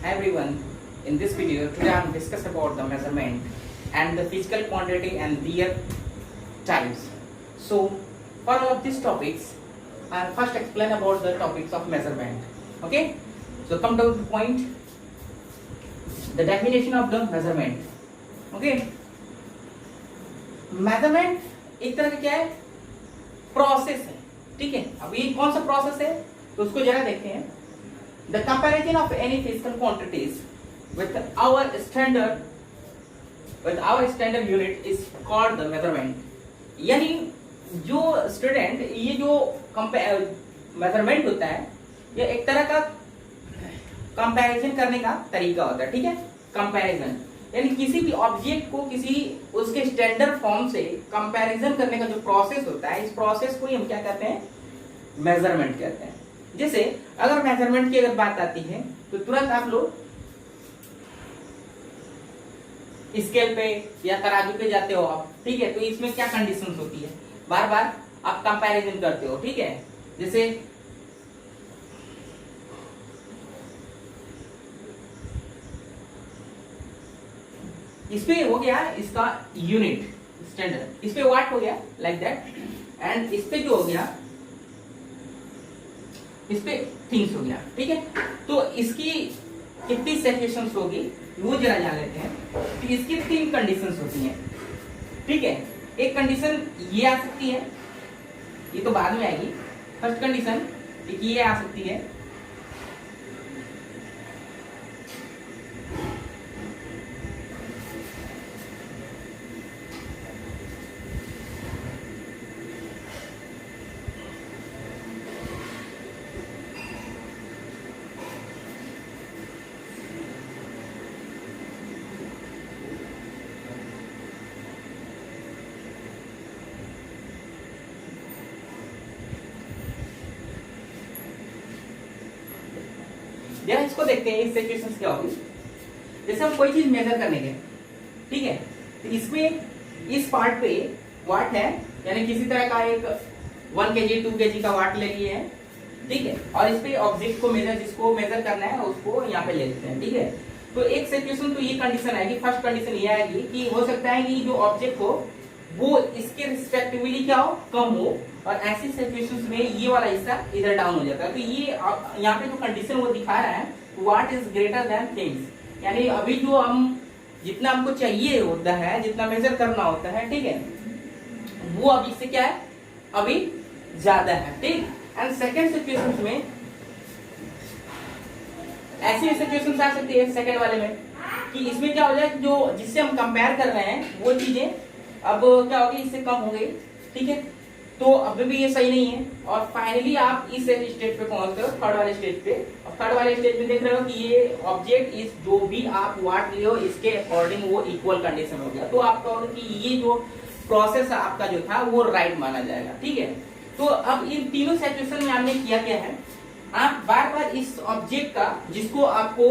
Hi everyone, in this video today I am discuss about the measurement and the physical quantity and their types. So for all of these topics I will first explain about the topics of measurement. Okay, so come down to the point, the definition of the measurement. Okay, measurement एक तरह का क्या है, process है. ठीक है, अब ये कौन सा प्रोसेस है तो उसको जरा देखते हैं. The comparison of any physical quantities with our standard unit is called the measurement. यानी जो स्टूडेंट ये जो मेजरमेंट होता है ये एक तरह का कंपैरिजन करने का तरीका होता है. ठीक है, कंपैरिजन यानी किसी भी ऑब्जेक्ट को किसी उसके स्टैंडर्ड फॉर्म से कंपैरिजन करने का जो प्रोसेस होता है, इस प्रोसेस को ही हम क्या कहते हैं, मेजरमेंट कहते हैं. जैसे अगर मेजरमेंट की अगर बात आती है तो तुरंत आप लोग स्केल पे या तराजू पे जाते हो आप. ठीक है, तो इसमें क्या कंडीशंस होती है, बार बार आप कंपैरिजन करते हो. ठीक है, जैसे इस पे हो गया इसका यूनिट स्टैंडर्ड, इस पे वाट हो गया लाइक दैट, एंड इस पे जो हो गया इस पे थिंग्स हो गया. ठीक है, तो इसकी कितनी सिचुएशंस होगी वो जरा जान लेते हैं. तो इसकी 3 कंडीशंस होती हैं. ठीक है, एक कंडीशन ये आ सकती है, ये तो बाद में आएगी. फर्स्ट कंडीशन ये आ सकती है, जरा इसको देखते हैं, इस सिचुएशंस क्या होगी. जैसे हम कोई चीज मेजर करने गए, ठीक है, तो इसमें इस पार्ट पे वाट है, यानी किसी तरह का एक 1 kg 2 kg का वाट ले लिए हैं. ठीक है, और इस पे ऑब्जेक्ट को मेजर, जिसको मेजर करना है उसको यहाँ पे ले लेते हैं. ठीक है, तो एक सिचुएशन तो ये कंडीशन आएगी. फर्स्ट कंडीशन ये आएगी कि हो सकता है कि जो ऑब्जेक्ट हो वो इसके रिस्पेक्टिवली क्या हो, कम हो, और ऐसी सिचुएशंस में ये वाला हिस्सा इधर डाउन हो जाता है. तो ये यहाँ पे जो कंडीशन वो दिखा रहा है, what is greater than things, यानी अभी जो हम जितना हमको चाहिए होता है, जितना मेजर करना होता है, ठीक है, वो अभी से क्या है, अभी ज्यादा है. ठीक, एंड सेकेंड सिचुएशंस में ऐसी सिचुएशंस आ सकती है सेकेंड वाले में कि इसमें क्या हो जाए, जो जिससे हम कंपेयर कर रहे हैं वो चीजें अब क्या होगी, इससे कम हो गई. ठीक है, तो अभी भी ये सही नहीं है, और फाइनली आप इस स्टेज पे पहुंचते हो, थर्ड वाले स्टेज पे. और थर्ड वाले स्टेज पे देख रहे हो कि ये ऑब्जेक्ट इस जो भी आप वाट लिए हो इसके अकॉर्डिंग वो इक्वल कंडीशन हो गया. तो आप कहोगे कि ये जो प्रोसेस आपका जो था वो राइट माना जाएगा. ठीक है, तो अब इन तीनों सिचुएशन में आपने किया क्या है, आप बार बार इस ऑब्जेक्ट का जिसको आपको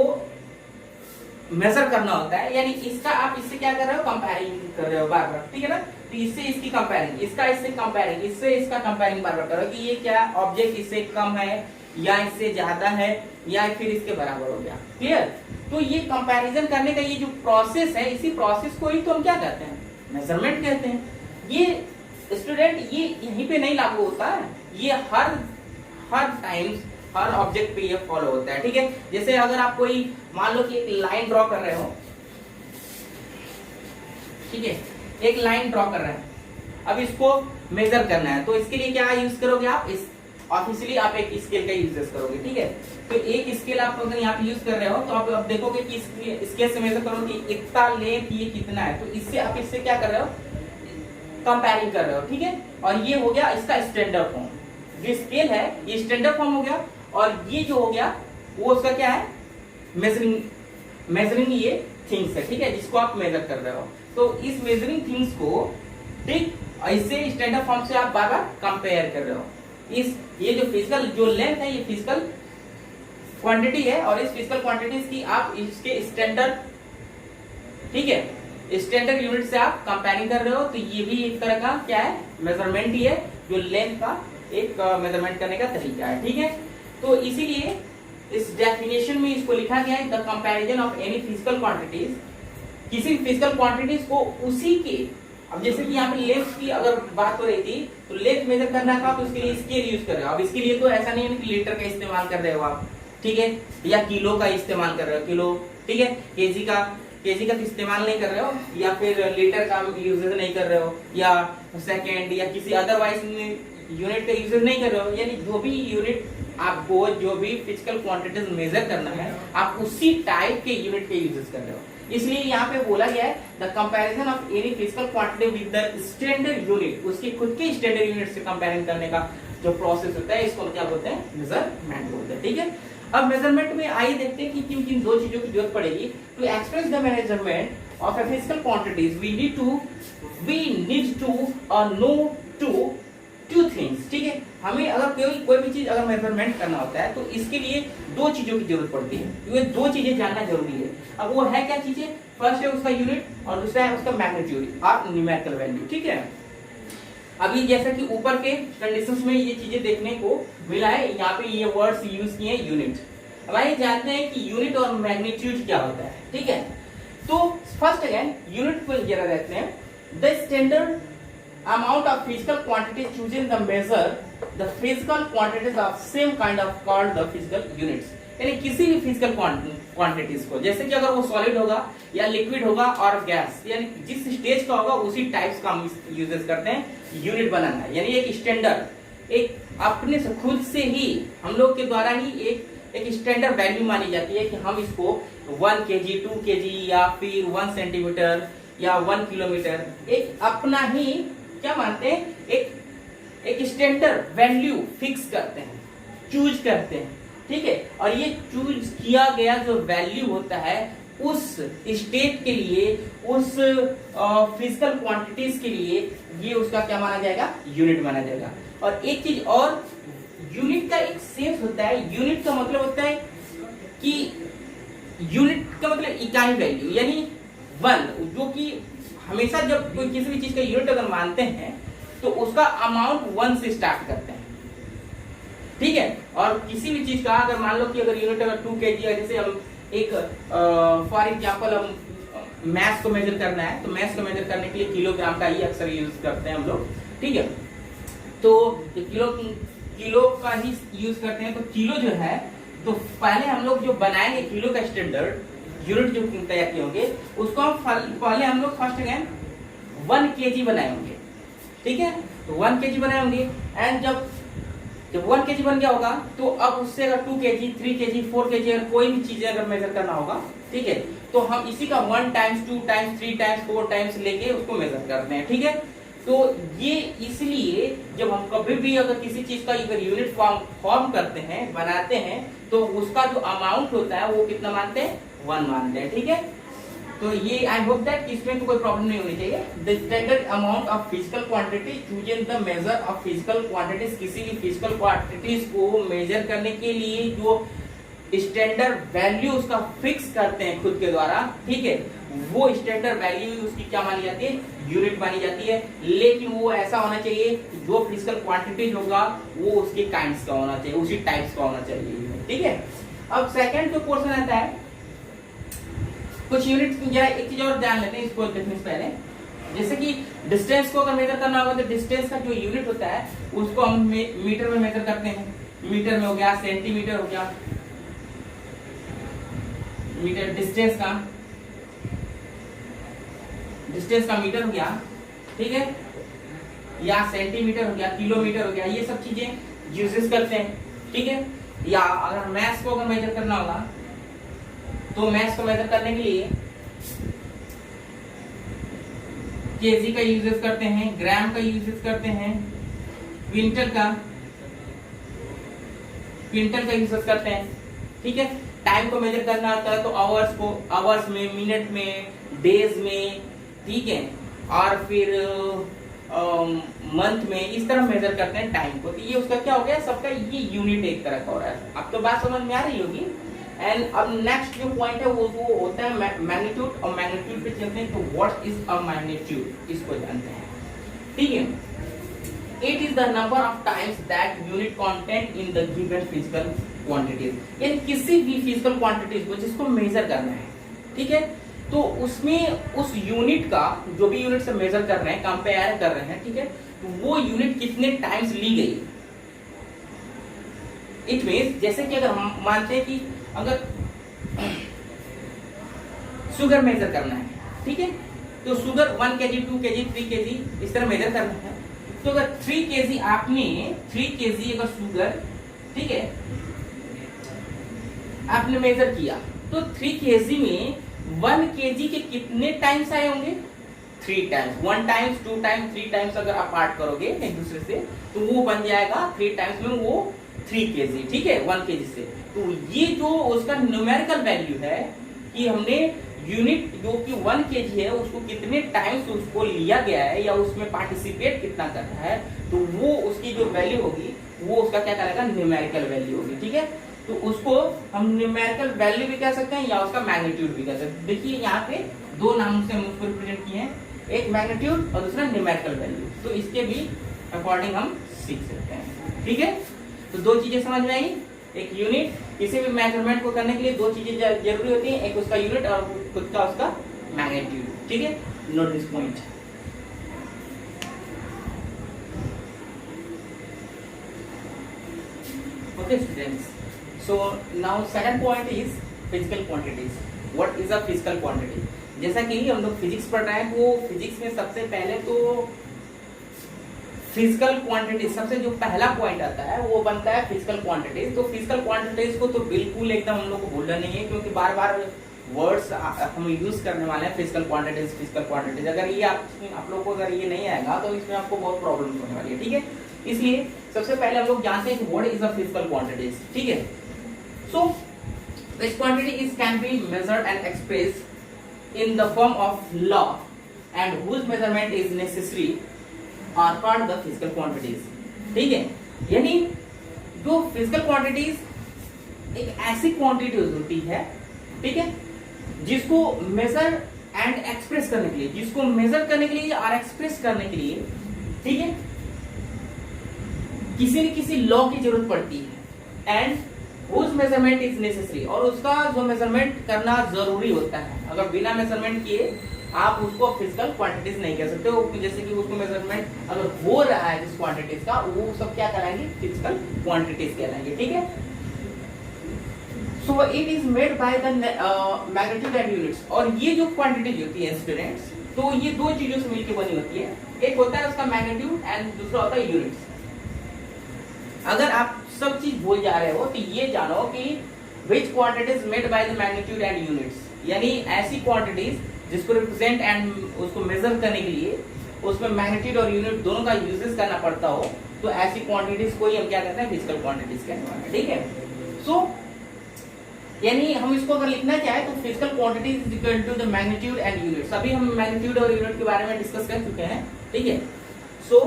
मेजर करना होता है, यानी इसका आप इससे क्या कर रहे हो, कंपेयरिंग कर रहे हो बार बार. ठीक है ना, तो इससे इसकी कंपेयरिंग, इसका इससे कंपेयरिंग, इससे इसका कंपेयरिंग बार बार करो कि ये क्या ऑब्जेक्ट इससे कम है या इससे ज्यादा है या फिर इसके बराबर हो गया. क्लियर, तो ये कंपैरिजन करने का ये जो प्रोसेस है, इसी प्रोसेस को ही तो हम क्या कहते हैं, मेजरमेंट कहते हैं. ये स्टूडेंट ये यहीं पे नहीं लागू होता है, ये हर टाइम्स हर ऑब्जेक्ट पे ये फॉलो होता है. ठीक है, जैसे अगर आप कोई मान लो कि एक लाइन ड्रॉ कर रहे हो, ठीक है, एक लाइन ड्रॉ कर रहे हैं, अब इसको मेजर करना है, तो इसके लिए क्या यूज करोगे आप, इस ऑफिशियली आप एक स्केल का यूज करोगे. ठीक है, तो एक स्केल आप अगर यहाँ पे यूज कर रहे हो तो आप देखोगे कि स्केल से मेजर करो कि इतना लेंथ ये कितना है, तो इससे आप इससे क्या कर रहे हो, कंपेयरिंग कर रहे हो. ठीक है, और ये हो गया इसका स्टैंडर्ड फॉर्म. जो स्केल है ये स्टैंडर्ड फॉर्म हो गया, और ये जो हो गया वो उसका क्या है, मेजरिंग ये थिंग्स है. ठीक है, जिसको आप मेजर कर रहे हो, तो इस मेजरिंग थिंग्स को, ठीक, इससे स्टैंडर्ड फॉर्म से आप बार बार कंपेयर कर रहे हो. इस ये जो फिजिकल जो लेंथ है ये फिजिकल क्वांटिटी है, और इस फिजिकल क्वांटिटीज की आप इसके स्टैंडर्ड, ठीक है, स्टैंडर्ड यूनिट से आप कंपेयरिंग कर रहे हो. तो ये भी एक तरह का क्या है, मेजरमेंट ही है, जो लेंथ का एक मेजरमेंट करने का तरीका है. ठीक है, तो इसीलिए इस डेफिनेशन में इसको लिखा गया है the comparison of any physical quantities, किसी फिजिकल क्वांटिटीज को उसी के, अब जैसे कि यहाँ पे लेंथ की अगर बात हो रही थी तो लेंथ मेजर करना था तो उसके लिए स्केल यूज कर रहे हो। अब इसके लिए तो ऐसा नहीं है कि लीटर का इस्तेमाल कर रहे हो आप, ठीक है, या किलो का इस्तेमाल कर रहे हो, किलो, ठीक है, केजी का तो इस्तेमाल नहीं कर रहे हो, या फिर लीटर का यूजेज नहीं कर रहे हो, या सेकेंड या किसी अदरवाइज यूनिट का यूजेज नहीं कर रहे हो। यानी जो भी यूनिट आपको, जो भी फिजिकल क्वांटिटीज मेजर करना है, आप उसी टाइप के यूनिट के यूजेस कर रहे हो। इसलिए यहाँ पे बोला गया है the comparison of any physical quantity with the standard unit, उसकी खुद के स्टैंडर्ड यूनिट से कंपेयरिंग करने का जो प्रोसेस होता है इसको क्या बोलते हैं, मेजरमेंट बोलते हैं, ठीक है। अब मेजरमेंट में आइए देखते हैं कि किन किन दो चीजों की जरूरत पड़ेगी to express the measurement of a physical quantities. We need to know two things, ठीक है। हमें अगर कोई भी चीज अगर मेजरमेंट करना होता है तो इसके लिए दो चीजों की जरूरत पड़ती है, ये दो चीजें जानना जरूरी है। अब वो है क्या चीजें, फर्स्ट है उसका यूनिट और दूसरा है उसका मैग्नीट्यूड और न्यूमेरिकल वैल्यू, ठीक है। अभी जैसा कि ऊपर के कंडीशंस में ये चीजें देखने को मिला है, यहाँ पे ये वर्ड्स यूज किए हैं यूनिट। अब आइए जानते हैं कि यूनिट और मैग्नीट्यूड क्या होता है, ठीक है। तो फर्स्ट अगेन यूनिट को जरा देखते हैं, the standard amount of physical quantities chosen to measure the physical quantities of same kind of called the physical units। यानी किसी भी फिजिकल क्वांटिटीज को, जैसे कि अगर वो सॉलिड होगा या लिक्विड होगा और गैस, यानी जिस स्टेज का होगा उसी टाइप्स का हम यूजेस करते हैं यूनिट बनाना। यानी एक स्टैंडर्ड, एक अपने से खुद से ही हम लोग के द्वारा ही एक स्टैंडर्ड वैल्यू मानी जाती है कि हम इसको 1 kg 2 kg या फिर 1 सेंटीमीटर या 1 किलोमीटर, एक अपना ही क्या मानते हैं, एक स्टैंडर्ड वैल्यू फिक्स करते हैं, चूज करते हैं, ठीक है। और ये चूज किया गया जो वैल्यू होता है उस स्टेट के लिए, उस फिजिकल क्वांटिटीज के लिए, ये उसका क्या माना जाएगा, यूनिट माना जाएगा। और एक चीज और, यूनिट का एक सेंस होता है, यूनिट का मतलब होता है कि यूनिट का मतलब इकाई वैल्यू, यानी 1, जो कि हमेशा जब कोई किसी भी चीज का यूनिट अगर मानते हैं तो उसका अमाउंट 1 से स्टार्ट करते हैं, ठीक है। और किसी भी चीज का अगर मान लो कि अगर यूनिट अगर 2 kg है, जैसे हम एक फॉर एग्जांपल हम मैथ को मेजर करना है तो मैथ को मेजर करने के लिए किलोग्राम का ही अक्सर यूज करते हैं हम लोग, ठीक है। तो किलो का ही यूज करते हैं। तो किलो जो है, तो पहले हम लोग जो बनाएंगे किलो का स्टैंडर्ड यूनिट जो तैयार किए होंगे उसको हम पहले हम लोग फर्स्ट अगेन 1 kg बनाए होंगे, ठीक है। तो 1 kg बनाए होंगे एंड जब 1 kg बन गया होगा तो अब उससे अगर 2 kg 3 kg 4 kg अगर कोई भी चीजें अगर मेजर करना होगा, ठीक है, तो हम इसी का 1 टाइम्स 2 टाइम्स 3 टाइम्स 4 टाइम्स लेके उसको मेजर करते हैं, ठीक है। तो ये इसलिए जब हम कभी भी अगर किसी चीज का अगर यूनिट फॉर्म करते हैं, बनाते हैं, तो उसका जो अमाउंट होता है वो कितना मानते हैं, 1 मानते हैं, ठीक है। तो ये आई होप दैट इसमें तो कोई प्रॉब्लम नहीं होनी चाहिए। The standard amount of physical quantity chosen the measure of physical quantities, किसी भी फिजिकल क्वांटिटीज को मेजर करने के लिए जो स्टैंडर्ड वैल्यू उसका फिक्स करते हैं खुद के द्वारा, ठीक है, वो स्टैंडर्ड वैल्यू उसकी क्या मानी जाती है, यूनिट मानी जाती है। लेकिन वो ऐसा होना चाहिए जो फिजिकल क्वांटिटीज होगा वो उसके काइंड्स का होना चाहिए, उसी टाइप्स का होना चाहिए, ठीक है। अब सेकंड जो पोर्शन आता है, कुछ यूनिट, जरा एक चीज और ध्यान लेते हैं इसको देखने से पहले, जैसे कि डिस्टेंस को अगर मेजर करना होगा तो डिस्टेंस का जो यूनिट होता है उसको हम मीटर में मेजर करते हैं। मीटर में हो गया, सेंटीमीटर हो गया, मीटर डिस्टेंस का मीटर हो गया, ठीक है, या सेंटीमीटर हो गया, किलोमीटर हो गया, ये सब चीजें यूजेस करते हैं, ठीक है। या अगर मैथ्स को अगर मेजर करना होगा तो मैथ्स को मेजर करने के लिए केजी का यूजेस करते हैं, ग्राम का यूजेस करते हैं, क्विंटल का यूजेस करते हैं, ठीक है। टाइम को मेजर करना होता है तो आवर्स में, मिनट में, डेज में, ठीक है, और फिर मंथ में, इस तरह मेजर करते हैं टाइम को। तो ये उसका क्या हो गया, सबका ये यूनिट एक तरह का हो रहा है। अब तो बात समझ में आ रही होगी। एंड अब नेक्स्ट जो पॉइंट है वो होता है मैग्नीट्यूड, और मैग्नीट्यूड पे चलते हैं। तो व्हाट इज अ मैग्नीट्यूड, इसको जानते हैं, ठीक है। It is the number of times that unit content in the given physical quantities, यानी किसी भी फिजिकल क्वांटिटीज को जिसको मेजर करना है, ठीक है, तो उसमें उस यूनिट का जो भी यूनिट से मेजर कर रहे हैं, कंपेयर कर रहे हैं, ठीक है, तो वो यूनिट कितने टाइम्स ली गई। इट मीन्स जैसे कि अगर हम मानते हैं कि अगर शुगर मेजर करना है, ठीक है, तो शुगर 1 kg 2 kg 3 kg इस तरह मेजर करना है, तो अगर 3 kg आपने 3 kg अगर शुगर, ठीक है, आपने मेजर किया, तो 3 kg में 1 kg के कितने टाइम्स आए होंगे, 3 टाइम्स, 1 टाइम्स 2 टाइम्स 3 टाइम्स अगर आप पार्ट करोगे एक दूसरे से तो वो बन जाएगा 3 टाइम्स में वो 3 kg, ठीक है, 1 kg से। तो ये जो उसका न्यूमेरिकल वैल्यू है कि हमने यूनिट जो कि 1 kg है उसको कितने टाइम्स उसको लिया गया है या उसमें पार्टिसिपेट कितना कर रहा है, तो वो उसकी जो वैल्यू होगी वो उसका क्या कहलाएगा, न्यूमेरिकल वैल्यू होगी, ठीक है। तो उसको हम न्यूमेरिकल वैल्यू भी कह सकते हैं या उसका मैग्नीट्यूड भी कह सकते हैं। देखिए यहाँ पे दो नामों से हम उसको रिप्रेजेंट किए हैं, एक मैग्नीट्यूड और दूसरा न्यूमेरिकल वैल्यू, तो इसके भी अकॉर्डिंग हम सीख सकते हैं, ठीक है। तो दो चीजें समझ में आई, एक यूनिट, किसी भी मेजरमेंट को करने के लिए दो चीजें जरूरी होती हैं, एक उसका यूनिट और खुद का उसका मैग्नीट्यूड, ठीक है। Note this point. Okay students, so now second point is physical quantities. What is a physical quantity? जैसा कि हम लोग फिजिक्स पढ़ रहे हैं, तो फिजिक्स में सबसे पहले तो फिजिकल क्वांटिटी, सबसे जो पहला पॉइंट आता है वो बनता है फिजिकल क्वांटिटीज। तो फिजिकल क्वांटिटीज को तो बिल्कुल एकदम हम लोग को भूलना नहीं है, क्योंकि बार बार वर्ड्स हम यूज करने वाले हैं, फिजिकल क्वांटिटीज। अगर ये आप लोग को अगर ये नहीं आएगा तो इसमें आपको बहुत प्रॉब्लम होने वाली है, ठीक है। इसलिए सबसे पहले हम लोग जानते हैं कि what is a physical quantities, ठीक है। So this quantity is can be measured and expressed in the form of law and whose measurement is necessary are called the physical quantities, ठीक है। यानी जो फिजिकल क्वांटिटीज एक ऐसी quantities होती है, ठीक है, जिसको मेजर एंड एक्सप्रेस करने के लिए, जिसको मेजर करने के लिए और एक्सप्रेस करने के लिए, ठीक है, किसी न किसी लॉ की जरूरत पड़ती है and whose measurement is necessary, और उसका जो मेजरमेंट करना जरूरी होता है। अगर बिना मेजरमेंट किए आप उसको फिजिकल क्वांटिटीज नहीं कह सकते हो, जैसे कि उसको मेजरमेंट अगर हो रहा है जिस क्वांटिटीज का, वो सब क्या कहलाएंगे, फिजिकल क्वांटिटीज कहलाएंगे, ठीक है। So it is made by the magnitude and units, और ये जो क्वांटिटीज होती है स्टूडेंट्स, तो ये दो चीजों से मिलकर बनी होती है, एक होता है उसका मैग्नीट्यूड एंड दूसरा होता है यूनिट्स। अगर आप सब चीज भूल जा रहे हो तो ये जानो कि which quantities made by the magnitude and units, यानी ऐसी क्वांटिटीज जिसको रिप्रेजेंट एंड उसको मेजर करने के लिए उसमें मैग्नीट्यूड और यूनिट दोनों का यूजेस करना पड़ता हो, तो ऐसी क्वांटिटीज को ही हम क्या कहते हैं, फिजिकल क्वांटिटीज कहने वाले हैं, ठीक है। सो यानी हम इसको अगर लिखना चाहे तो physical quantities is equal to the magnitude and units. अभी हम मैग्नीट्यूड और यूनिट के बारे में डिस्कस कर चुके हैं, ठीक है। सो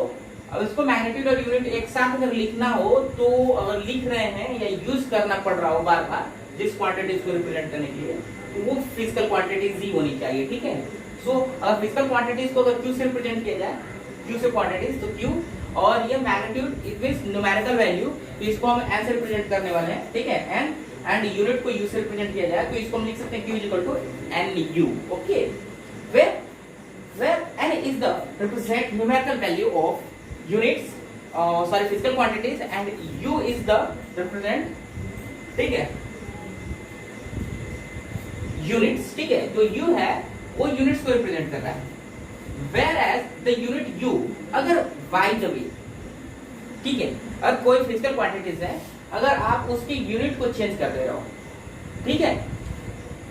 अब इसको मैग्नीट्यूड और यूनिट एक साथ अगर लिखना हो, तो अगर लिख रहे हैं या यूज करना पड़ रहा हो बार बार जिस क्वांटिटीज को रिप्रेजेंट करने के लिए, तो वो फिजिकल क्वांटिटीज ही होनी चाहिए, ठीक है। सो अगर फिजिकल क्वांटिटीज को अगर क्यू से रिप्रेजेंट किया जाए, क्यू से क्वांटिटीज, तो क्यू, और ये magnitude it means numerical value, तो इसको हम एन से रिप्रेजेंट करने वाले हैं, ठीक है, एन, एंड यूनिट को यू से रिप्रेजेंट किया जाए, तो इसको हम लिख सकते हैं Q is equal to N U, okay. Where N is the represent numerical value of units, sorry physical quantities, and u is the represent, ठीक है, यूनिट्स, ठीक है। जो u है वो यूनिट्स को रिप्रेजेंट कर रहा है, where as the unit u अगर बाय द वे, ठीक है, अगर कोई फिजिकल क्वांटिटीज है, अगर आप उसकी यूनिट को चेंज कर दे रहे हो, ठीक है,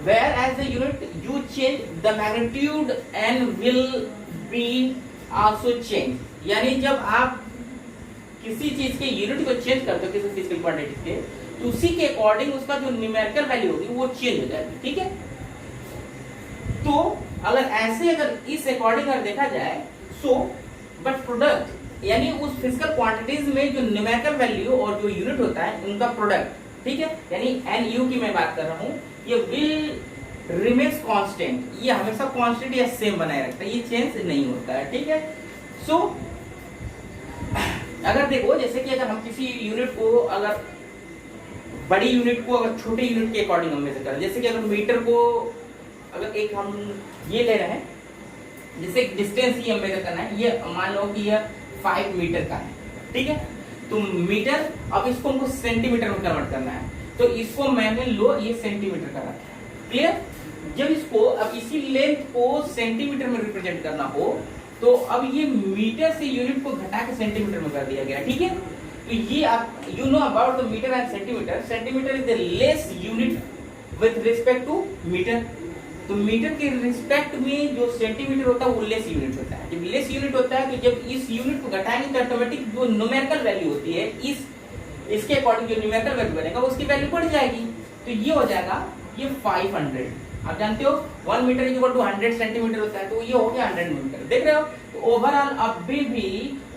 where as the unit u change the magnitude n will be also change, यानी जब आप किसी चीज के यूनिट को चेंज करते हो किसी फिजिकल क्वांटिटी के, तो उसी के अकॉर्डिंग उसका जो न्यूमेरिकल वैल्यू होगी वो चेंज हो जाएगी, ठीक है। तो अगर ऐसे अगर इस अकॉर्डिंग अगर देखा जाए, सो बट प्रोडक्ट यानी उस फिजिकल क्वांटिटीज में जो न्यूमेरिकल वैल्यू और जो यूनिट होता है उनका प्रोडक्ट, ठीक है, यानी एन यू की मैं बात कर रहा हूँ, ये विल रिमेन्स कांस्टेंट, ये हमेशा कांस्टेंट या सेम बनाए रखता है, ये चेंज नहीं होता है, ठीक है। सो अगर देखो जैसे कि अगर हम किसी यूनिट को अगर बड़ी यूनिट को अगर छोटे यूनिट के अकॉर्डिंग हम मेजर करें, जैसे कि अगर मीटर को अगर एक हम ये ले रहे हैं, जैसे डिस्टेंस ही हम मेजर करना है, ये मान लो कि ये 5 मीटर का है, ठीक है। तो मीटर, अब इसको हमको सेंटीमीटर में कन्वर्ट करना है, तो इसको मैंने लो ये सेंटीमीटर का रखा है, क्लियर। जब इसको अब इसी लेंथ को सेंटीमीटर में रिप्रेजेंट करना हो, तो अब ये मीटर से यूनिट को घटा के सेंटीमीटर में कर दिया गया, ठीक है। तो ये आप you know about the metre and centimetre. Centimetre is the less unit with respect to metre. तो मीटर के रिस्पेक्ट में जो सेंटीमीटर होता है वो लेस यूनिट होता है। जब लेस यूनिट होता है, तो जब इस यूनिट को घटाएंगे तो ऑटोमेटिक जो न्यूमेरिकल वैल्यू होती है, इसके अकॉर्डिंग जो न्यूमेरिकल वैल्यू बनेगा उसकी वैल्यू बढ़ जाएगी। तो ये हो जाएगा ये 500। आप जानते हो 1 मीटर इक्वल टू 100 सेंटीमीटर होता है, तो ये हो गया 100 मीटर। देख रहे हो, तो ओवरऑल अभी भी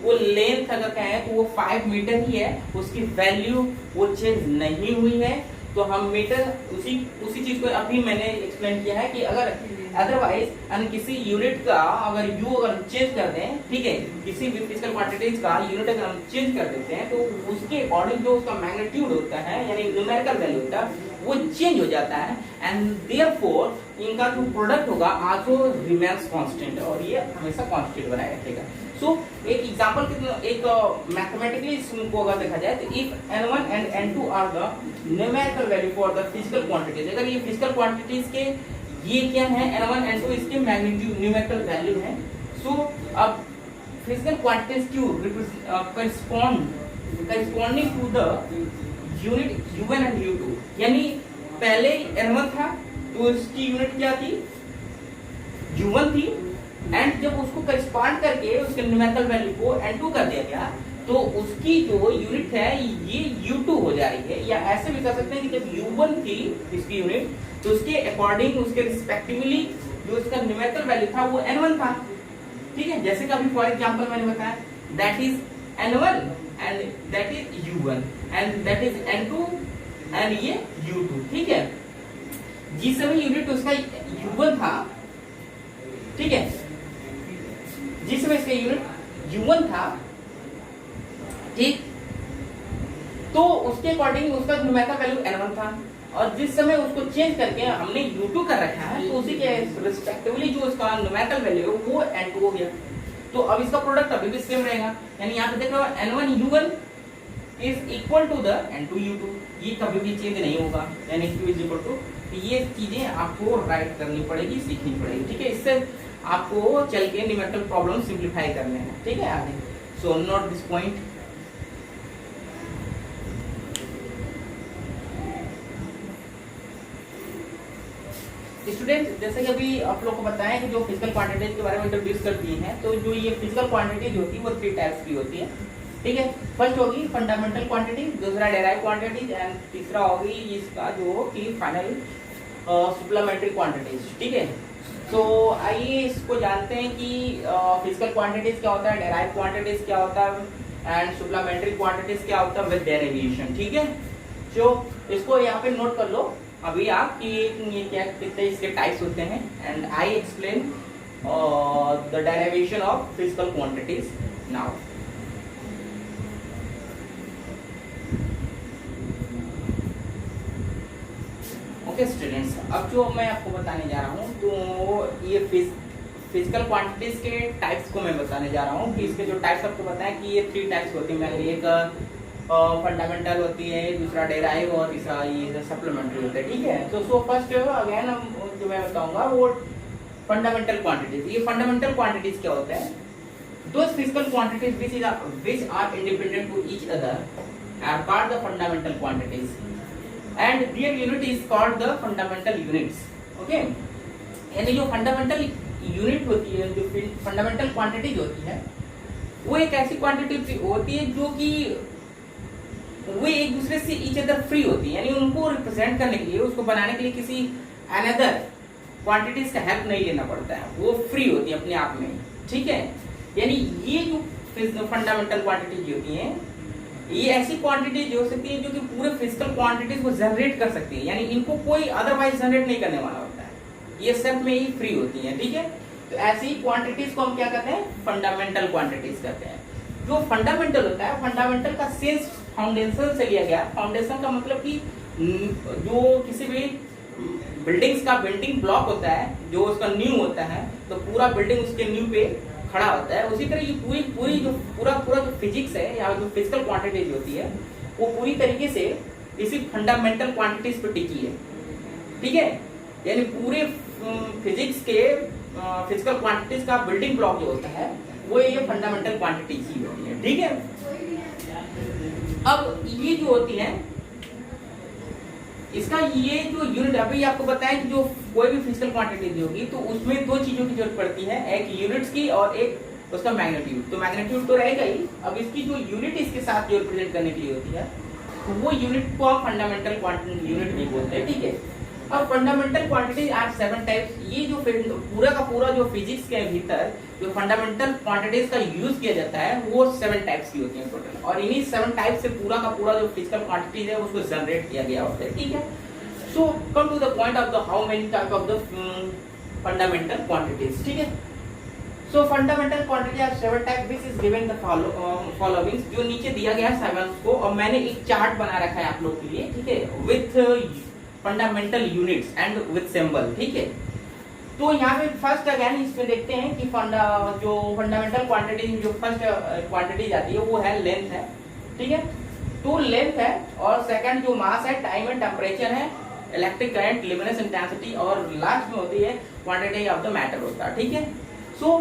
वो लेंथ अगर कहें तो वो 5 मीटर ही है, उसकी वैल्यू वो चेंज नहीं हुई है। तो हम मीटर उसी चीज को अभी मैंने एक्सप्लेन किया है कि अगर अदरवाइज किसी यूनिट का अगर यू अगर चेंज कर दें, ठीक है, किसी भी फिजिकल क्वांटिटीज का यूनिट अगर हम चेंज कर देते हैं, तो उसके अकॉर्डिंग जो उसका मैग्नीट्यूड होता है यानी न्यूमेरिकल वैल्यू होता है वो चेंज हो जाता है, एंड देयरफॉर इनका जो प्रोडक्ट होगा आल्सो रिमेन्स कांस्टेंट, और ये हमेशा कांस्टेंट बनाए रखेगा। सो एक एग्जांपल के एक मैथमेटिकली इसको अगर देखा जाए, तो if n1 and n2 are the numerical value for the physical quantities, अगर ये फिजिकल क्वांटिटीज के ये क्या है n1 n2 इसके मैग्नीट्यूड न्यूमेरिकल वैल्यू है। सो अब physical quantities Q corresponding to the unit u1 and u2, यानी पहले n1 था तो इसकी यूनिट क्या थी, u1 थी, एंड जब उसको करस्पॉन्ड करके उसके न्यूमेरिकल वैल्यू को n2 कर दिया गया, तो उसकी जो यूनिट है ये u2 हो जा रही है। या ऐसे भी कर सकते हैं कि जब u1 थी इसकी यूनिट, तो उसके अकॉर्डिंग उसके रिस्पेक्टिवली जो उसका न्यूमेरिकल वैल्यू था वो n1 था, ठीक है। जैसे कि अभी फॉर एग्जांपल मैंने बताया that is n1 and that is u1 and that is n2 and ये u2, ठीक है। जिस समय यूनिट उसका u1 था, ठीक है, जिस समय इसका यूनिट u1 था, ठीक, तो उसके अकॉर्डिंग उसका न्यूमेरिकल वैल्यू n1 था, और जिस समय उसको चेंज करके हमने u2 कर रखा है, तो उसी के रिस्पेक्टिवली जो उसका न्यूमेरिकल वैल्यू है वो n2 हो गया। तो अब इसका प्रोडक्ट अभी भी सेम रहेगा, यानी यहाँ पे देख रहे हो n1 u1 is equal to the n2 u2, ये कभी भी चेंज नहीं होगा, यानी q इज इक्वल टू। ये चीजें आपको राइट करनी पड़ेगी, सीखनी पड़ेगी, ठीक है। इससे आपको चल के न्यूमेरिकल प्रॉब्लम सिंप्लीफाई करने हैं, ठीक है आगे। So note this point. Student, जैसे कि अभी आप लोग को बताया कि जो फिजिकल क्वांटिटीज के बारे में इंट्रोड्यूस कर दिए हैं, तो जो ये फिजिकल क्वांटिटीज होती है वो 3 टाइप्स की होती है, ठीक है। फर्स्ट होगी फंडामेंटल क्वांटिटी, दूसरा डेराइव क्वांटिटीज, एंड तीसरा होगी इसका जो कि फाइनल सप्लीमेंट्री क्वांटिटीज, ठीक है। तो आइए इसको जानते हैं कि फिजिकल क्वांटिटीज क्या होता है, डेराइव क्वांटिटीज क्या होता है, एंड सप्लीमेंट्री क्वांटिटीज क्या होता है विद डेरिवेशन, ठीक है। जो इसको यहाँ पे नोट कर लो अभी आप कि ये क्या कितने इसके टाइप्स होते हैं, and I explain the derivation of physical quantities now. Okay students, अब जो मैं आपको बताने जा रहा हूँ, तो ये फिजिकल क्वांटिटीज के टाइप्स को मैं बताने जा रहा हूँ कि इसके जो टाइप्स आपको बताएं कि ये 3 टाइप्स होती है। एक फंडामेंटल होती है, दूसरा डेराइव, और तीसरा ये सप्लीमेंट्री होता है, ठीक है। तो सो फर्स्ट अगेन जो मैं बताऊंगा वो फंडामेंटल क्वांटिटीज। ये फंडामेंटल क्वांटिटीज क्या होता है, those physical quantities which are independent to each other are called the fundamental quantities and their unit is called the fundamental units, okay। यानी जो फंडामेंटल यूनिट होती है, जो फंडामेंटल क्वांटिटीज होती है, वो एक ऐसी क्वांटिटी होती है जो कि वो एक दूसरे से ईच अदर फ्री होती है, यानी उनको रिप्रेजेंट करने के लिए, उसको बनाने के लिए किसी अनदर क्वांटिटीज का हेल्प नहीं लेना पड़ता है, वो फ्री होती है अपने आप में, ठीक है। यानी ये जो फंडामेंटल क्वांटिटीज होती हैं, ये ऐसी क्वांटिटीज हो सकती है जो कि पूरे फिजिकल क्वांटिटीज को जनरेट कर सकती है, यानी इनको कोई अदरवाइज जनरेट नहीं करने वाला होता है, ये सेल्फ में ही फ्री होती है, ठीक है। तो ऐसी क्वांटिटीज को हम क्या कहते हैं, फंडामेंटल क्वांटिटीज कहते हैं। जो फंडामेंटल होता है, फंडामेंटल का सेंस फाउंडेशन से लिया गया। फाउंडेशन का मतलब कि जो किसी भी बिल्डिंग्स का बिल्डिंग ब्लॉक होता है, जो उसका नींव होता है, तो पूरा बिल्डिंग उसके नींव पे खड़ा होता है। उसी तरह ये पूरी पूरी जो पूरा जो फिजिक्स है या जो फिजिकल क्वांटिटीज होती है वो पूरी तरीके से इसी फंडामेंटल क्वांटिटीज पे टिकी है। ठीक है, यानी पूरे फिजिक्स के फिजिकल क्वांटिटीज का बिल्डिंग ब्लॉक जो होता है वो ये फंडामेंटल क्वांटिटीज ही होती है। ठीक है, अब ये जो होती है इसका ये जो यूनिट अभी आपको बताया कि जो कोई भी फिजिकल क्वांटिटी होगी तो उसमें दो चीजों की जरूरत पड़ती है, एक यूनिट्स की और एक उसका मैग्नीट्यूड। तो मैग्नीट्यूड तो रहेगा ही, अब इसकी जो यूनिट इसके साथ जो रिप्रेजेंट करने के लिए होती है तो वो यूनिट को हम फंडामेंटल क्वांटिटी यूनिट भी बोलते हैं। ठीक है, अब फंडामेंटल क्वांटिटी आर 7 टाइप्स। ये जो पूरा का पूरा जो फिजिक्स के भीतर जो फंडामेंटल क्वांटिटीज का यूज किया जाता है वो 7 टाइप्स की होती है टोटल, और इन्हीं 7 टाइप से पूरा का पूरा जो फिजिकल क्वांटिटीज है उसको जनरेट किया गया होता है। ठीक है, so come to the point of the how many type of the fundamental quantities. ठीक है, so fundamental quantity are 7 type, this is given the following, जो नीचे दिया गया है 7 को, और मैंने एक चार्ट बना रखा है आप लोग के लिए। ठीक है, with fundamental units and with symbol. ठीक है, तो यहाँ पे फर्स्ट अगेन इसमें देखते हैं कि जो फंडामेंटल क्वांटिटी जो फर्स्ट क्वांटिटी जाती है वो है लेंथ है। ठीक है, तो लेंथ है, और सेकंड जो मास है, टाइम है, टेम्परेचर है, इलेक्ट्रिक करंट, ल्यूमिनस इंटेंसिटी, और लास्ट में होती है क्वांटिटी ऑफ द मैटर होता है। ठीक है, सो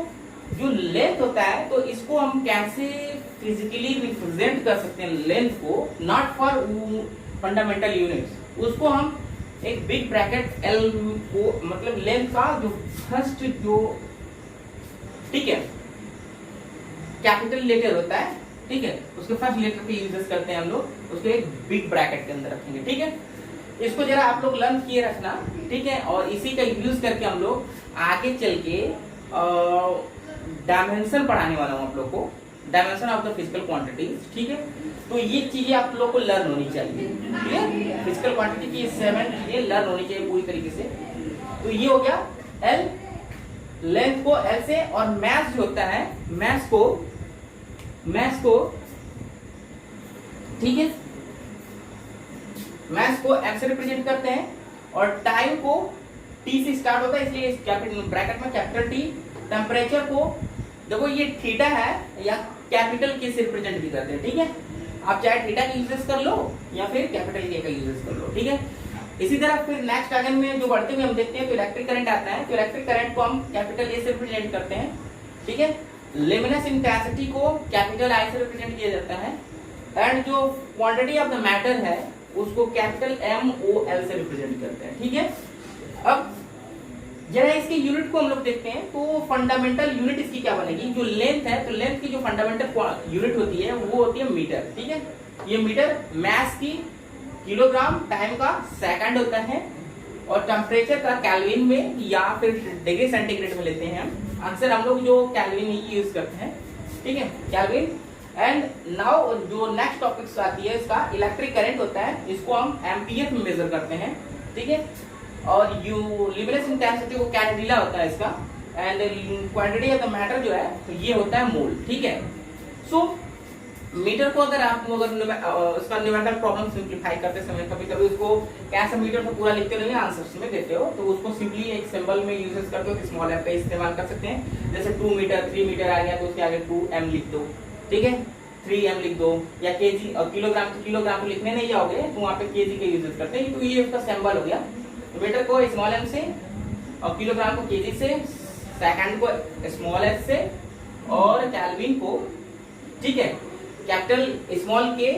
जो लेंथ होता है तो इसको हम कैसे फिजिकली रिप्रेजेंट कर सकते हैं लेंथ को, नॉट फॉर फंडामेंटल यूनिट्स, उसको हम एक बिग ब्रैकेट एल को, मतलब लेंथ का जो फर्स्ट जो, ठीक है, कैपिटल लेटर होता है, ठीक है, उसके फर्स्ट लेटर पे यूज करते हैं हम लोग, उसको एक बिग ब्रैकेट के अंदर रखेंगे। ठीक है, इसको जरा आप लोग लर्न किए रखना। ठीक है, और इसी का यूज करके हम लोग आगे चल के डायमेंशन पढ़ाने वाला हूं आप लोग को, dimension of the physical quantities. ठीक है, तो ये चीजें आप लोग को लर्न होनी चाहिए। ठीक है, फिजिकल क्वांटिटी की 7 चीजें लर्न होनी चाहिए पूरी तरीके से। तो ये हो गया एल, लेंथ को एल से, और मैस जो होता है मैस को ठीक है, मैस को एम से रिप्रेजेंट करते हैं, और टाइम को टी से स्टार्ट होता है इसलिए कैपिटल ब्रैकेट में कैपिटल टी। टेम्परेचर को देखो ये थीटा है या कैपिटल के से रिप्रेजेंट भी करते हैं। ठीक है, आप चाहे थीटा का यूजेस कर लो या फिर कैपिटल के का यूजेस कर लो। ठीक है, इसी तरह फिर नेक्स्ट आगे में जो बढ़ते हुए हम देखते हैं तो इलेक्ट्रिक करंट आता है, तो इलेक्ट्रिक करंट को हम कैपिटल ए से रिप्रेजेंट करते हैं। ठीक है, ल्यूमिनस इंटेंसिटी को कैपिटल आई से रिप्रेजेंट किया जाता है, एंड जो क्वांटिटी ऑफ द मैटर है उसको कैपिटल एम ओ एल से रिप्रेजेंट करते हैं। ठीक है, अब जरा इसके यूनिट को हम लोग देखते हैं, तो फंडामेंटल यूनिट इसकी क्या बनेगी, जो लेंथ है, तो लेंथ की जो फंडामेंटल यूनिट होती है वो होती है मीटर। ठीक है, ये मीटर, मैस की किलोग्राम, टाइम का सेकंड होता है, और टेम्परेचर का केल्विन में या फिर डिग्री सेंटीग्रेड में लेते हैं हम, अक्सर हम लोग जो केल्विन ही यूज करते हैं। ठीक है, केल्विन। एंड नाउ जो नेक्स्ट टॉपिक आती है इसका इलेक्ट्रिक करंट होता है, इसको हम एम्पियर में मेजर करते हैं। ठीक है, और यू ल्यूमिनस इंटेंसिटी वो कैटेरिला होता है इसका, and quantity of the matter जो है तो ये होता है मोल। ठीक है, सो मीटर को अगर आप उसका न्यूमेरिकल प्रॉब्लम सिंप्लीफाई करते समय कभी कभी उसको कैसे मीटर को पूरा लिखते नहीं आंसर्स में देते हो, तो उसको सिंपली एक सिंबल में यूज करते हो, स्मॉल एम का इस्तेमाल कर सकते हैं। जैसे 2 मीटर 3 मीटर आ गया तो उसके आगे 2m लिख दो। ठीक है, 3m लिख दो, या केजी और किलोग्राम को लिखने नहीं जाओगे तो वहाँ पे केजी का यूज करते हैं, तो ये उसका सिंबल हो गया। मीटर को स्मॉल एम से, और किलोग्राम को केजी से, सेकंड को स्मॉल एस से, और केल्विन को, ठीक है, कैपिटल स्मॉल के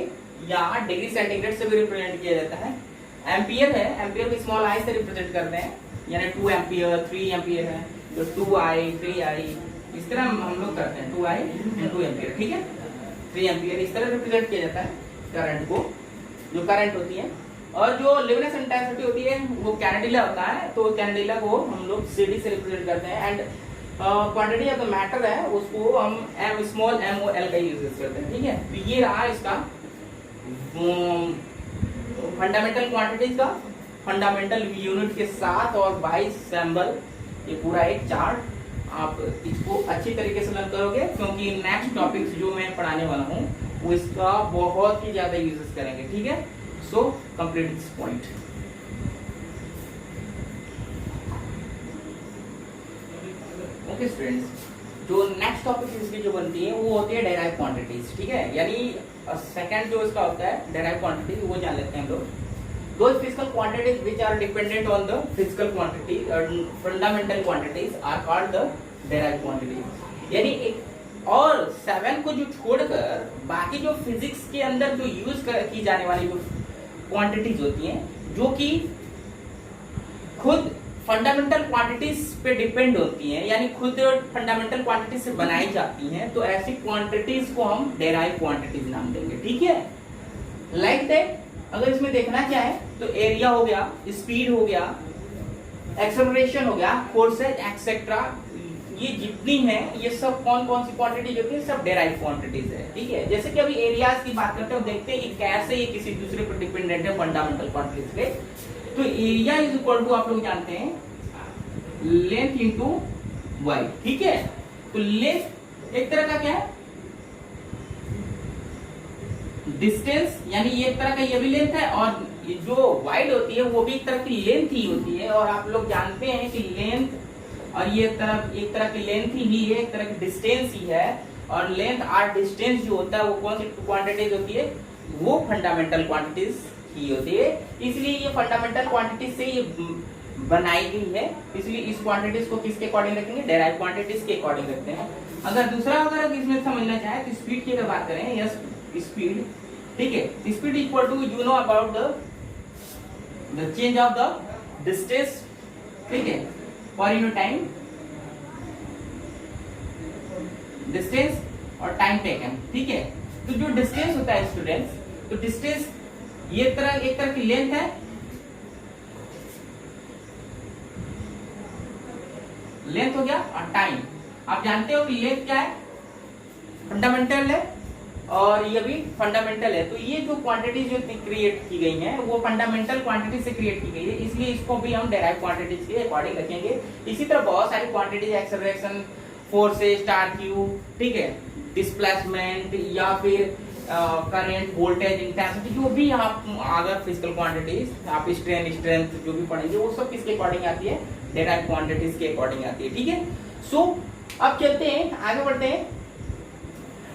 या डिग्री सेंटीग्रेड से भी रिप्रेजेंट किया जाता है। एम्पियर है, एम्पियर को स्मॉल आई से रिप्रेजेंट करते हैं, यानी 2 एम्पियर 3 एम्पियर है, तो 2i 3i इस तरह हम लोग करते हैं, 2i एंड 2 एम्पियर। ठीक है, 3 एम्पियर इस तरह रिप्रेजेंट किया जाता है करंट को, जो करंट होती है। और जो ल्यूमिनस इंटेंसिटी होती है वो कैनेडिला होता है, तो कैनेडिला को हम लोग सीडी से रिप्रेजेंट करते हैं। And quantity of the matter है उसको हम M small M O L का यूज करते हैं। ठीक है, तो ये रहा इसका फंडामेंटल क्वांटिटीज का फंडामेंटल यूनिट के साथ और बाय सिंबल, ये पूरा एक चार्ट। आप इसको अच्छी तरीके से लर्न करोगे, क्योंकि नेक्स्ट टॉपिक्स जो मैं पढ़ाने वाला हूँ वो इसका बहुत ही ज्यादा यूजेस करेंगे। ठीक है, so complete this point. Okay students, जो नेक्स्ट टॉपिक इसकी जो बनती है वो होती है डेराइव क्वांटिटीज। ठीक है, यानी सेकंड जो इसका होता है डेराइव क्वांटिटीज, वो जान लेते हैं हम लोग। Those physical quantities which are dependent on the physical quantity or fundamental quantities are called the derived quantities। यानी एक और 7 को जो छोड़कर बाकी जो फिजिक्स के अंदर जो यूज की जाने वाली जो क्वांटिटीज होती हैं, जो कि खुद फंडामेंटल क्वांटिटीज पे डिपेंड होती हैं, यानी खुद फंडामेंटल क्वांटिटीज से बनाई जाती हैं, तो ऐसी क्वांटिटीज को हम डेराइव क्वांटिटीज नाम देंगे। ठीक है, लाइक दैट अगर इसमें देखना क्या है तो एरिया हो गया, स्पीड हो गया, एक्सेलरेशन हो गया, फोर्सेज एक्सेट्रा, ये जितनी है ये सब कौन कौन सी क्वांटिटीज होती है, सब डेराइव क्वांटिटीज है। ठीक है, जैसे कि अभी एरियाज की बात करते हैं, देखते हैं कि कैसे ये किसी दूसरे पर डिपेंडेंट है फंडामेंटल क्वांटिटीज पे। तो एरिया इज इक्वल टू, आप लोग जानते हैं, लेंथ इंटू वाइड। ठीक है, तो लेंथ एक तरह का क्या है, डिस्टेंस, यानी ये एक तरह का ये भी लेंथ है, और ये जो वाइड होती है वो भी एक तरह की लेंथ ही होती है। और आप लोग जानते हैं कि लेंथ और ये एक तरह की लेंथ ही है, एक तरह की डिस्टेंस ही है। और लेंथ और डिस्टेंस जो होता है वो कौन सी क्वांटिटीज होती है, वो फंडामेंटल क्वांटिटीज ही होती है। इसलिए ये फंडामेंटल क्वांटिटीज से ये बनाई गई है, इसलिए इस क्वांटिटीज को किसके अकॉर्डिंग रखेंगे, डेराइव क्वांटिटीज के अकॉर्डिंग रखते हैं। अगर दूसरा अगर इसमें समझना चाहे तो स्पीड की अगर बात करें, यस स्पीड, ठीक है, speed equal to you know about the change of the distance, ठीक है, पर यूनिट टाइम, डिस्टेंस और टाइम टेकन। ठीक है, तो जो डिस्टेंस होता है स्टूडेंट्स, तो डिस्टेंस ये एक तरह की लेंथ है, लेंथ हो गया, और टाइम आप जानते हो कि लेंथ क्या है, फंडामेंटल है, और ये भी फंडामेंटल है। तो ये जो क्वांटिटी जो क्रिएट की गई है वो फंडामेंटल क्वांटिटी से क्रिएट की गई है, इसलिए इसको भी हम डेराइव क्वांटिटीज के अकॉर्डिंग रखेंगे। इसी तरह बहुत सारी quantities, acceleration, forces, torque Q, ठीक है, डिस्प्लेसमेंट या फिर करंट, वोल्टेज, इंटेंसिटी, जो भी आप अगर फिजिकल क्वांटिटीज आप स्ट्रेंथ जो भी पढ़ेंगे वो सब किसके अकॉर्डिंग आती है, डेराइव क्वांटिटीज के अकॉर्डिंग आती है। ठीक है, सो अब चलते हैं, आगे बढ़ते हैं।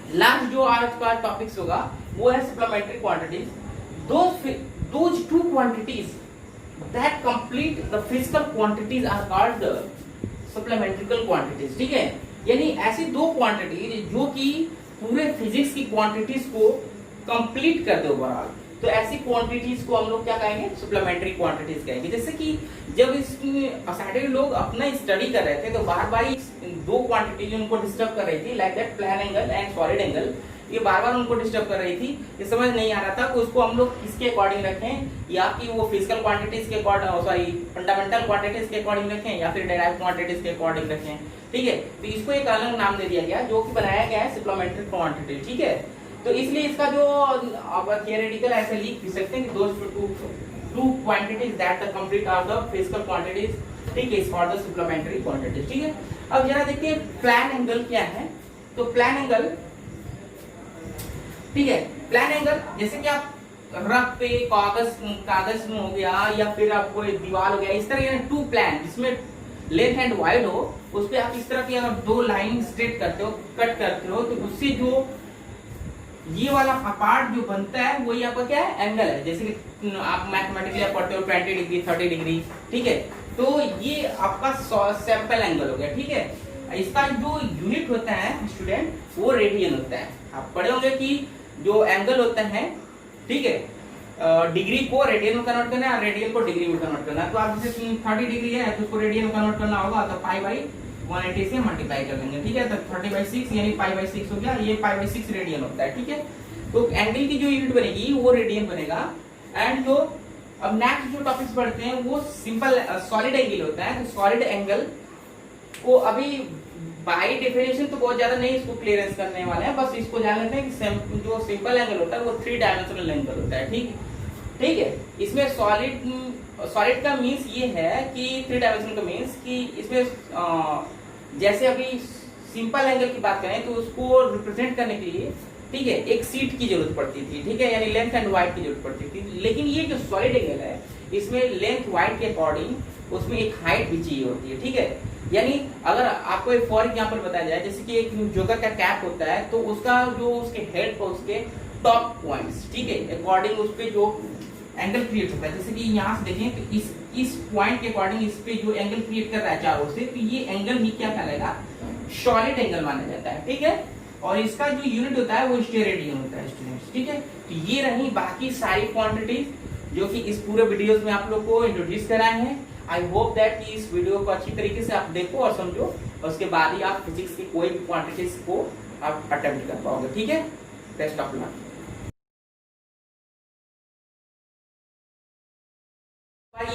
लास्ट जो आज का टॉपिक्स होगा वो है supplementary quantities. Those two quantities that complete the physical quantities are called supplementary quantities. ठीक है, यानी ऐसी दो क्वांटिटीज जो कि पूरे फिजिक्स की क्वांटिटीज को कंप्लीट कर दे ओवरऑल, तो ऐसी क्वांटिटीज को हम लोग क्या कहेंगे, सप्लीमेंट्री क्वांटिटीज कहेंगे। जैसे कि जब इसमें लोग अपना स्टडी कर रहे थे तो बार बार दो क्वांटिटीज उनको डिस्टर्ब कर रही थी, like that plane angle and solid angle, ये बार बार उनको डिस्टर्ब कर रही थी। ये समझ नहीं आ रहा था कि उसको हम लोग किसके अकॉर्डिंग रखें, या कि वो फिजिकल क्वांटिटीज के अकॉर्डिंग, सॉरी फंडामेंटल क्वांटिटीज के अकॉर्डिंग रखें, या फिर डेराइव क्वांटिटीज के अकॉर्डिंग रखें। ठीक है, तो इसको एक अलग नाम दे दिया गया जो कि बनाया गया है सप्लीमेंट्री क्वांटिटी। ठीक है, तो इसलिए इसका जो आप थियोरेटिकल ऐसे लिख भी सकते हैं कि those two quantities that the complete are the physical quantities, ठीक है, is for the supplementary quantities. ठीक है, अब जरा देखिए प्लान एंगल क्या है। तो प्लान एंगल, ठीक है, प्लान एंगल जैसे कि आप रफ पे कागज में हो गया, या फिर आप कोई दीवार हो गया, इस तरह टू प्लान जिसमें लेंथ एंड वाइड हो, उस पे आप इस तरह की अगर दो लाइन स्ट्रेट करते हो, कट करते हो, तो उससे जो ये वाला पार्ट जो बनता है वही आपका क्या है, एंगल है। जैसे कि आप मैथमेटिकली आप पढ़ते हो 20 डिग्री 30 डिग्री, ठीक है, तो ये आपका सैंपल एंगल हो गया। ठीक है, इसका जो यूनिट होता है स्टूडेंट वो रेडियन होता है। आप पढ़े होंगे कि जो एंगल होता है, ठीक है, डिग्री को रेडियन में कन्वर्ट करना है, रेडियन को डिग्री में कन्वर्ट करना है। तो आप जैसे 30 डिग्री है तो उसको रेडियन में कन्वर्ट करना होगा, तो पाई बाई 180 से मल्टीप्लाई कर देंगे। ठीक है, तो 30/6 यानी पाई/6 हो गया, ये पाई/6 रेडियन होता है। ठीक है, तो एंगल की जो यूनिट बनेगी वो रेडियन बनेगा। एंड जो अब नेक्स्ट जो टॉपिक्स पढ़ते हैं वो सिंपल सॉलिड एंगल होता है। तो सॉलिड एंगल को अभी बाय डेफिनेशन तो बहुत ज्यादा नहीं इसको क्लियरेंस करने वाले हैं, बस इसको जान लेते हैं कि जो सिंपल एंगल होता है वो 3 डायमेंशनल एंगल होता है। ठीक है, इसमें सॉलिड का मीन्स ये है कि 3 डायमेंशन का मीन्स कि इसमें जैसे अभी सिंपल एंगल की बात करें तो उसको रिप्रेजेंट करने के लिए ठीक है, एक सीट की जरूरत पड़ती थी, ठीक है, यानी लेंथ एंड वाइड की जरूरत पड़ती थी। लेकिन ये जो सॉलिड एंगल है इसमें लेंथ वाइड के अकॉर्डिंग उसमें एक हाइट भी चाहिए होती है, ठीक है। यानी अगर आपको एक फॉर एग्जांपल बताया जाए, जैसे कि एक जोकर का कैप होता है तो उसका जो उसके हेड पर उसके टॉप पॉइंट्स, ठीक है, अकॉर्डिंग उस पे जो एंगल क्रिएट होता है, जैसे कि यहाँ से देखें तो इस पॉइंट के अकॉर्डिंग इस पे जो एंगल क्रिएट कर रहा है चारों से, तो ये एंगल ही क्या कहलाएगा, सॉलिड एंगल माना जाता है, ठीक है। और इसका जो यूनिट होता है वो स्टेरेडियन होता है स्टूडेंट्स, ठीक है। तो ये रही बाकी सारी क्वांटिटीज जो कि इस पूरे वीडियोस में आप लोग को इंट्रोड्यूस कराए हैं। आई होप दैट कि इस वीडियो को अच्छी तरीके से आप देखो और समझो, और उसके बाद ही आप फिजिक्स की कोई भी क्वांटिटीज को आप अटेम्प्ट कर पाओगे, ठीक है। Best of luck.